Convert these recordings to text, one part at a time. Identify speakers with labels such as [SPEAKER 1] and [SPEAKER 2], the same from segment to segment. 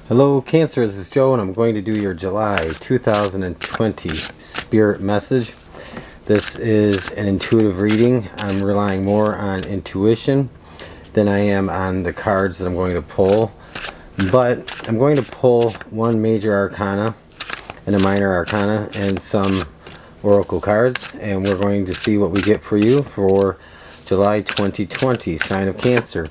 [SPEAKER 1] Hello Cancer, this is Joe and I'm going to do your July 2020 Spirit message. This is an intuitive reading. I'm relying more on intuition than I am on the cards that I'm going to pull. But I'm going to pull one major arcana and a minor arcana and some oracle cards, and we're going to see what we get for you for July 2020, sign of Cancer.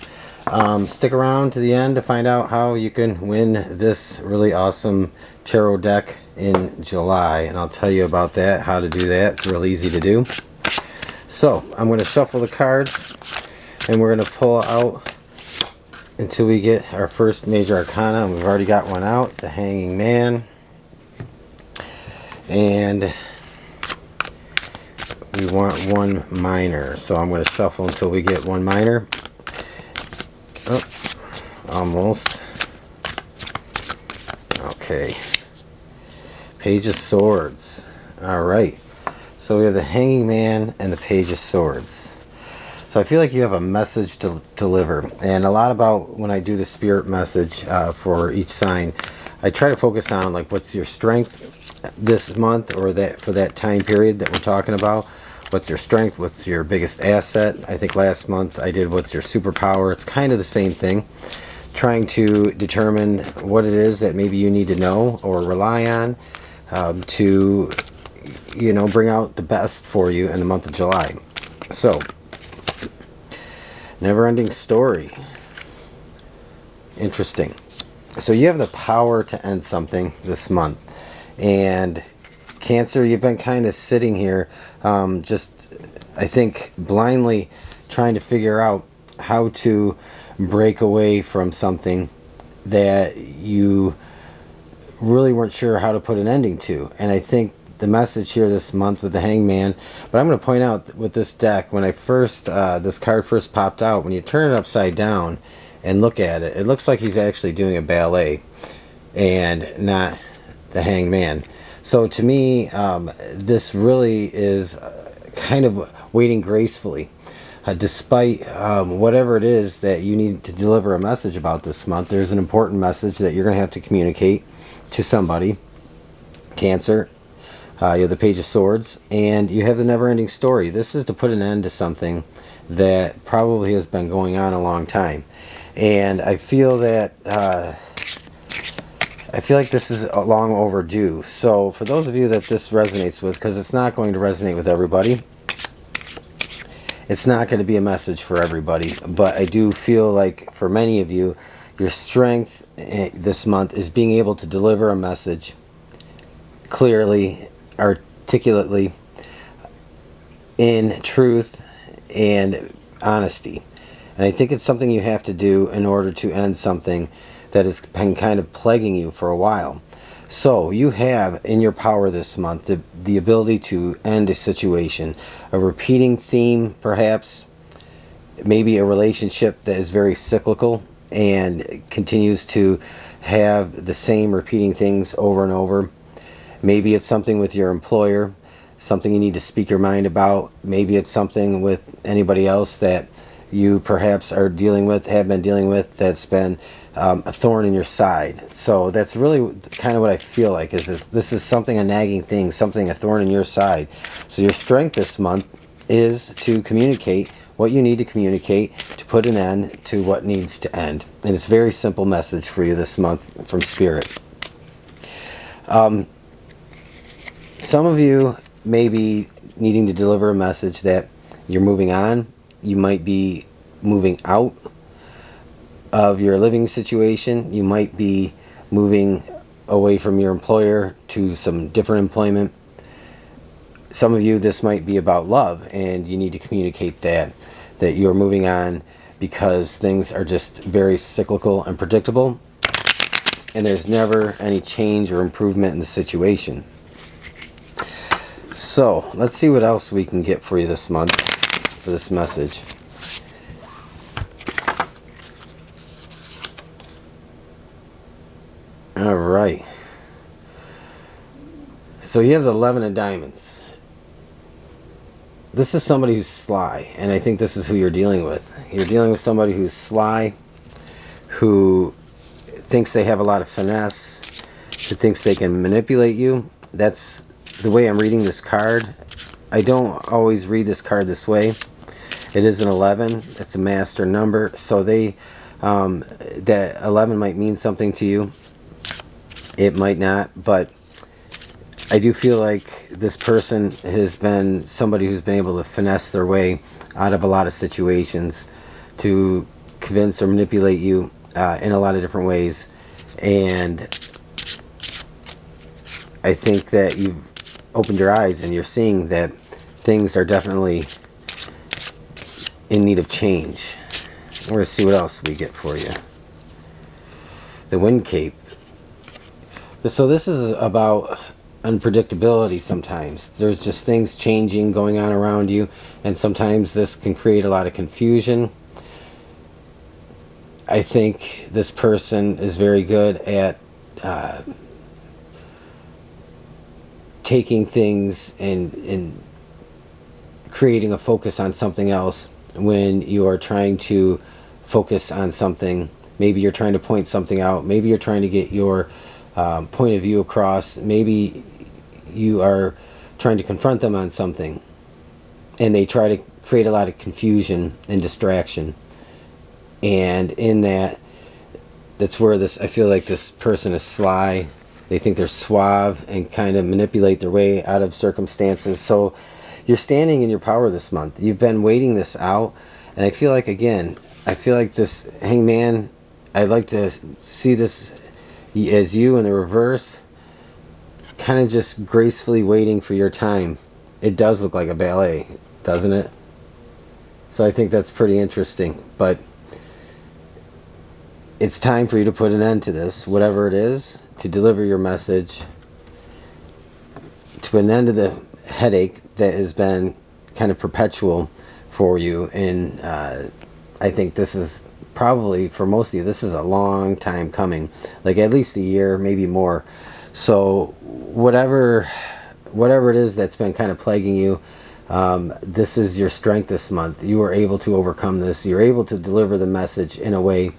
[SPEAKER 1] Stick around to the end to find out how you can win this really awesome tarot deck in July, and I'll tell you about that, how to do that. It's real easy to do. So I'm going to shuffle the cards and we're going to pull out until we get our first major arcana. We've already got one out, the Hanging Man, and we want one minor, so I'm going to shuffle until we get one minor. Oh, almost. Okay. Page of Swords. Alright. So we have the Hanging Man and the Page of Swords. So I feel like you have a message to deliver. And a lot about when I do the spirit message for each sign, I try to focus on like what's your strength this month or that for that time period that we're talking about. What's your strength? What's your biggest asset? I think last month I did what's your superpower. It's kind of the same thing. Trying to determine what it is that maybe you need to know or rely on to, you know, bring out the best for you in the month of July. So, never-ending story. Interesting. So you have the power to end something this month. And Cancer, you've been kind of sitting here just, I think, blindly trying to figure out how to break away from something that you really weren't sure how to put an ending to. And I think the message here this month with the Hangman, but I'm going to point out with this deck, when I first, this card first popped out, when you turn it upside down and look at it, it looks like he's actually doing a ballet and not the Hangman. So to me, this really is kind of waiting gracefully, despite whatever it is that you need to deliver a message about this month. There's an important message that you're going to have to communicate to somebody. Cancer, you have the Page of Swords, and you have the never-ending story. This is to put an end to something that probably has been going on a long time. And I feel that I feel like this is long overdue. So for those of you that this resonates with, because it's not going to resonate with everybody, it's not going to be a message for everybody, but I do feel like for many of you, your strength this month is being able to deliver a message clearly, articulately, in truth and honesty. And I think it's something you have to do in order to end something that has been kind of plaguing you for a while. So you have in your power this month the ability to end a situation, a repeating theme perhaps, maybe a relationship that is very cyclical and continues to have the same repeating things over and over. Maybe it's something with your employer, something you need to speak your mind about. Maybe it's something with anybody else that you perhaps are dealing with, have been dealing with, that's been a thorn in your side. So that's really kind of what I feel like, is this is something, a nagging thing, something, a thorn in your side. So your strength this month is to communicate what you need to communicate to put an end to what needs to end. And it's a very simple message for you this month from Spirit. Some of you may be needing to deliver a message that you're moving on. You might be moving out of your living situation. You might be moving away from your employer to some different employment. Some of you, this might be about love, and you need to communicate that you're moving on because things are just very cyclical and predictable, and there's never any change or improvement in the situation. So let's see what else we can get for you this month for this message. All right. So you have the 11 of Diamonds. This is somebody who's sly, and I think this is who you're dealing with. You're dealing with somebody who's sly, who thinks they have a lot of finesse, who thinks they can manipulate you. That's the way I'm reading this card. I don't always read this card this way. It is an 11. It's a master number. So that 11 might mean something to you. It might not, but I do feel like this person has been somebody who's been able to finesse their way out of a lot of situations to convince or manipulate you in a lot of different ways. And I think that you've opened your eyes and you're seeing that things are definitely in need of change. We're going to see what else we get for you. The Wind Cape. So this is about unpredictability sometimes. There's just things changing, going on around you, and sometimes this can create a lot of confusion. I think this person is very good at taking things and creating a focus on something else when you are trying to focus on something. Maybe you're trying to point something out. Maybe you're trying to get your point of view across. Maybe you are trying to confront them on something, and they try to create a lot of confusion and distraction. And in that's where I feel like this person is sly. They think they're suave and kind of manipulate their way out of circumstances. So you're standing in your power this month. You've been waiting this out, and I feel like, again, this Hangman, I'd like to see this as you in the reverse, kind of just gracefully waiting for your time. It does look like a ballet, doesn't it? So I think that's pretty interesting. But it's time for you to put an end to this, whatever it is, to deliver your message, to put an end to the headache that has been kind of perpetual for you. And I think this is probably, for most of you, this is a long time coming, like at least a year, maybe more. So whatever it is that's been kind of plaguing you, this is your strength this month. You are able to overcome this. You're able to deliver the message in a way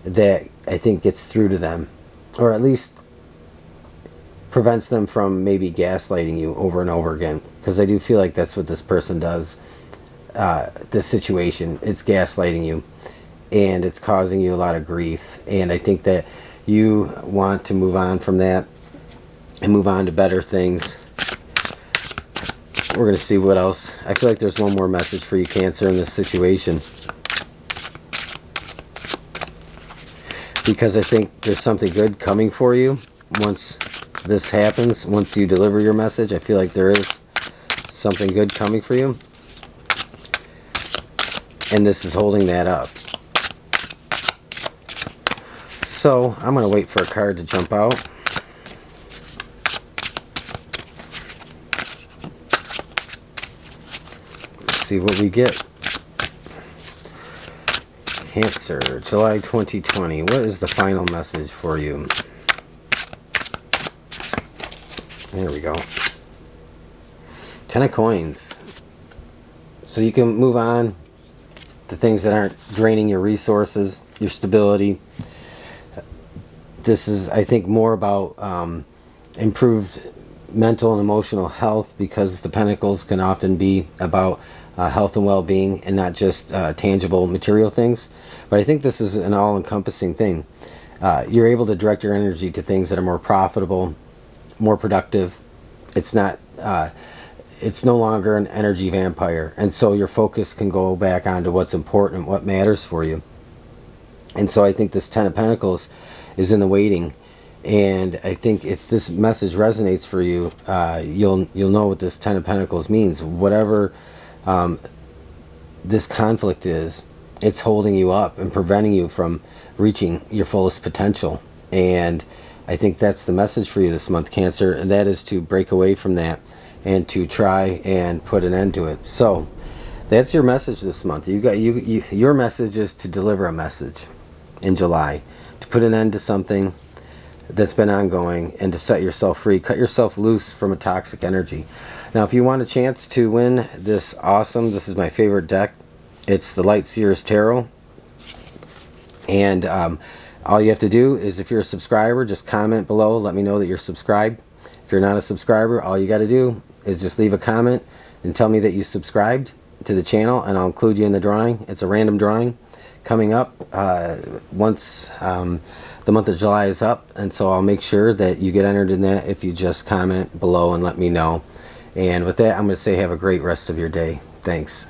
[SPEAKER 1] that I think gets through to them, or at least prevents them from maybe gaslighting you over and over again, because I do feel like that's what this person does. This situation, it's gaslighting you, and it's causing you a lot of grief. And I think that you want to move on from that and move on to better things. We're going to see what else. I feel like there's one more message for you, Cancer, in this situation, because I think there's something good coming for you once this happens. Once you deliver your message, I feel like there is something good coming for you, and this is holding that up. So I'm going to wait for a card to jump out. Let's see what we get. Cancer, July 2020. What is the final message for you? There we go. 10 of Coins. So you can move on to things that aren't draining your resources, your stability. This is, I think, more about improved mental and emotional health, because the Pentacles can often be about health and well-being and not just tangible material things. But I think this is an all-encompassing thing. You're able to direct your energy to things that are more profitable, more productive. It's not it's no longer an energy vampire, and so your focus can go back onto what's important, what matters for you. And so I think this 10 of Pentacles is in the waiting, and I think if this message resonates for you, you'll know what this 10 of Pentacles means. Whatever this conflict is, it's holding you up and preventing you from reaching your fullest potential. And I think that's the message for you this month, Cancer, and that is to break away from that and to try and put an end to it. So that's your message this month. Your message is to deliver a message in July, to put an end to something that's been ongoing, and to set yourself free, cut yourself loose from a toxic energy. Now, if you want a chance to win this is my favorite deck. It's the Light Seers Tarot, and All you have to do is, if you're a subscriber, just comment below, let me know that you're subscribed. If you're not a subscriber, all you got to do is just leave a comment and tell me that you subscribed to the channel, and I'll include you in the drawing. It's a random drawing coming up once the month of July is up, and so I'll make sure that you get entered in that if you just comment below and let me know. And with that, I'm going to say have a great rest of your day. Thanks.